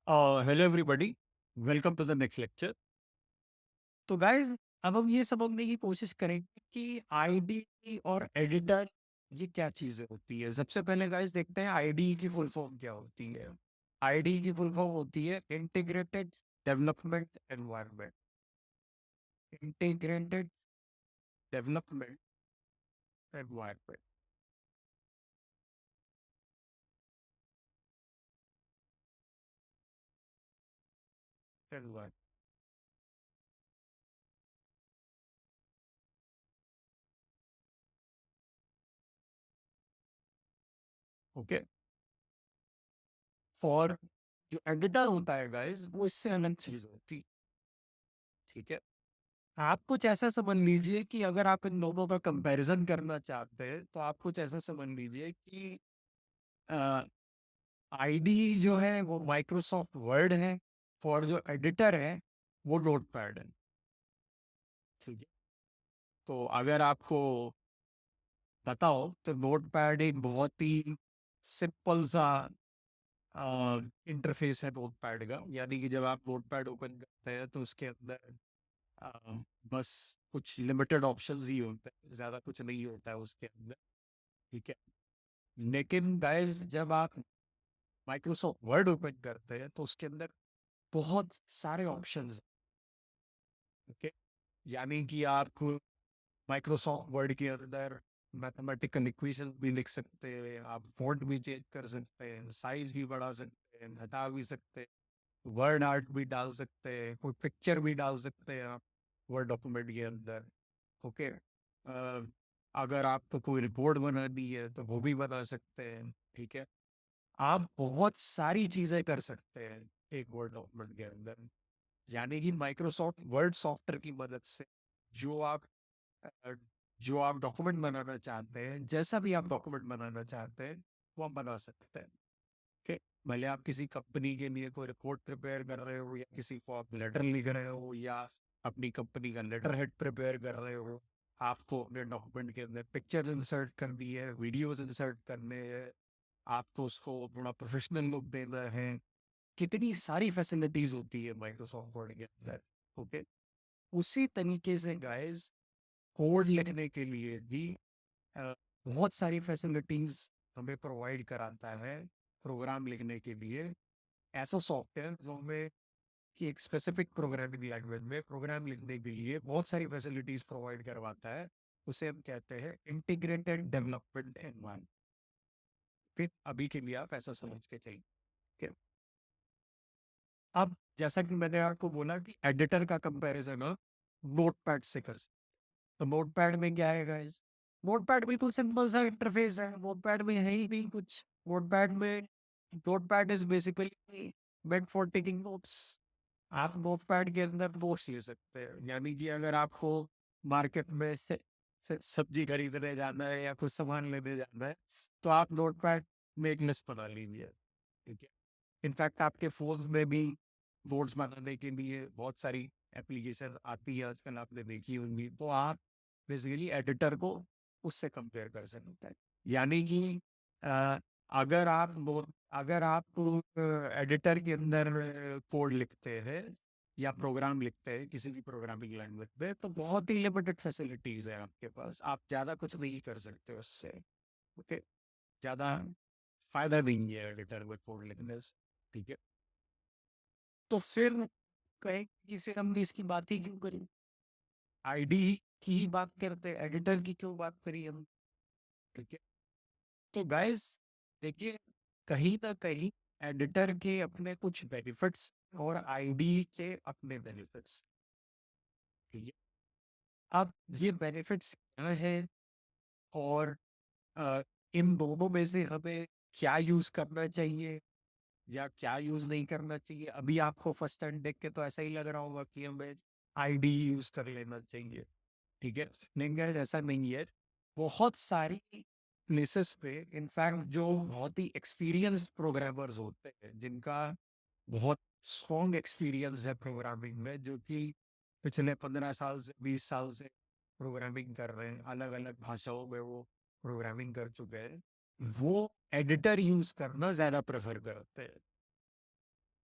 Hello everybody, welcome to the next lecture. तो guys, अब हम ये समझने की कोशिश करेंगे कि आईडी और एडिटर ये क्या चीज़ें होती है। सबसे पहले गाइस देखते हैं आईडी की फुल फॉर्म क्या होती है। आईडी की फुल फॉर्म होती है integrated development environment. Integrated development environment. Okay. और जो एडिटर होता है गाइस, वो इससे अलग चीज़ होती है। ठीक है। आप कुछ ऐसा समझ लीजिए कि अगर आप इन दोनों का कंपैरिजन करना चाहते हैं तो आप कुछ ऐसा समझ लीजिए कि आईडी जो है वो माइक्रोसॉफ्ट वर्ड है और जो एडिटर है वो नोटपैड है। ठीक है। तो अगर आपको बताओ तो नोटपैड एक बहुत ही सिंपल सा इंटरफेस है नोटपैड का। यानी कि जब आप नोटपैड ओपन करते हैं तो उसके अंदर अ, बस कुछ लिमिटेड ऑप्शंस ही होते हैं, ज़्यादा कुछ नहीं होता है उसके अंदर। ठीक है। लेकिन गाइस, जब आप माइक्रोसॉफ्ट वर्ड ओपन करते हैं तो उसके अंदर बहुत सारे ऑप्शंस। ओके। यानी कि आप माइक्रोसॉफ्ट वर्ड के अंदर मैथमेटिकल इक्वेशन भी लिख सकते हैं, आप फॉन्ट भी चेंज कर सकते हैं, साइज भी बढ़ा सकते हैं, घटा भी सकते हैं, वर्ड आर्ट भी डाल सकते हैं, कोई पिक्चर भी डाल सकते हैं आप वर्ड डॉक्यूमेंट के अंदर। ओके। अगर आपको कोई रिपोर्ट बनानी है तो वो भी बना सकते हैं। ठीक है। आप बहुत सारी चीजें कर सकते हैं एक वर्ड डॉक्यूमेंट के अंदर। यानी कि माइक्रोसॉफ्ट वर्ड सॉफ्टवेयर की मदद से जो आप अ, जो आप डॉक्यूमेंट बनाना चाहते हैं, जैसा भी आप डॉक्यूमेंट बनाना चाहते हैं, वो आप बना सकते हैं। ओके। भले आप किसी कंपनी के लिए कोई रिपोर्ट प्रिपेयर कर रहे हो, या किसी को आप लेटर लिख रहे हो, या अपनी कंपनी का लेटर हेड प्रिपेयर कर रहे हो, आपको अपने डॉक्यूमेंट के अंदर पिक्चर इंसर्ट करनी है, वीडियोज इंसर्ट करने हैं, आपको उसको थोड़ा प्रोफेशनल लुक देना है। कितनी सारी फैसिलिटीज होती है माइक्रोसॉफ्ट वर्ड के अंदर। ओके। उसी तरीके से गाइस, कोड लिखने के लिए भी अ, बहुत सारी फैसिलिटीज हमें प्रोवाइड कराता है। प्रोग्राम लिखने के लिए ऐसा सॉफ्टवेयर जो हमें कि एक स्पेसिफिक प्रोग्रामिंग लैंग्वेज में प्रोग्राम लिखने के लिए बहुत सारी फैसिलिटीज प्रोवाइड करवाता है। उसे हम कहते हैं इंटीग्रेटेड डेवलपमेंट एनवायरनमेंट। फिर अभी के लिए आप ऐसा समझ के चाहिए कि अब जैसा कि मैंने आपको बोला कि एडिटर का कंपैरिजन हो नोटपैड से कर सकते। तो नोटपैड में क्या है गाइस? नोटपैड बिल्कुल सिंपल सा इंटरफेस है। नोटपैड में है ही नहीं कुछ। नोटपैड में notepad is basically meant for taking notes. आप नोटपैड के अंदर नोट्स ले सकते हैं। यानी कि अगर आपको मार्केट में से सब्जी खरीदने जाना है या कुछ सामान लेने जाना है, तो आप नोटपैड में एक लिस्ट बना लीजिए। ठीक है। इनफैक्ट आपके फोन में भी नोट्स बनाने के लिए बहुत सारी एप्लीकेशन आती है आजकल, आपने देखी होंगी। तो आप बेसिकली एडिटर को उससे कंपेयर कर सकते हैं। यानी कि अ, अगर आप अगर आप एडिटर के अंदर कोड लिखते हैं या प्रोग्राम लिखते हैं किसी भी प्रोग्रामिंग लैंग्वेज में, तो बहुत ही लिमिटेड फैसिलिटीज है आपके पास। आप ज़्यादा कुछ नहीं कर सकते उससे। ओके। ज़्यादा फायदा नहीं है एडिटर में कोड लिखने से। ठीक है। तो फिर कहें कि फिर हमने इसकी बात ही क्यों करी? आईडी की ही बात करते हैं, एडिटर की क्यों बात करी हम? ठीक है। तो गाइस, देखिए, कहीं ना कहीं एडिटर के अपने कुछ बेनिफिट्स और आईडी के अपने बेनिफिट्स। ठीक है। अब ये बेनिफिट्स क्या है, और अ, इन दोनों में से हमें क्या यूज करना चाहिए या क्या यूज नहीं करना चाहिए। अभी आपको फर्स्ट टाइम देख के तो ऐसा ही लग रहा होगा कि हमें आईडी यूज कर लेना चाहिए। ठीक है। नहीं guys, ऐसा नहीं है। बहुत सारी प्लेसेस पे इनफैक्ट जो बहुत ही एक्सपीरियंस्ड प्रोग्रामर्स होते हैं, जिनका बहुत स्ट्रॉन्ग एक्सपीरियंस है प्रोग्रामिंग में, जो कि पिछले 15 साल से 20 साल से प्रोग्रामिंग कर रहे हैं, अलग अलग भाषाओं में वो प्रोग्रामिंग कर चुके हैं, वो एडिटर यूज करना ज्यादा प्रेफर करते हैं।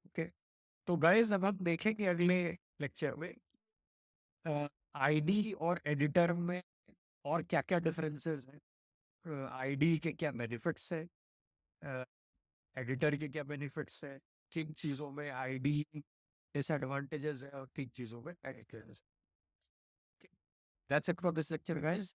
ओके, तो गाइस अब हम देखेंगे अगले लेक्चर में आईडी और एडिटर में और क्या क्या डिफरेंसेस हैं, आईडी के क्या बेनिफिट्स है, एडिटर के क्या बेनिफिट्स है, किन चीज़ों में आईडी डिसएडवांटेजेस है और किन चीज़ों में editors. That's it for this lecture guys.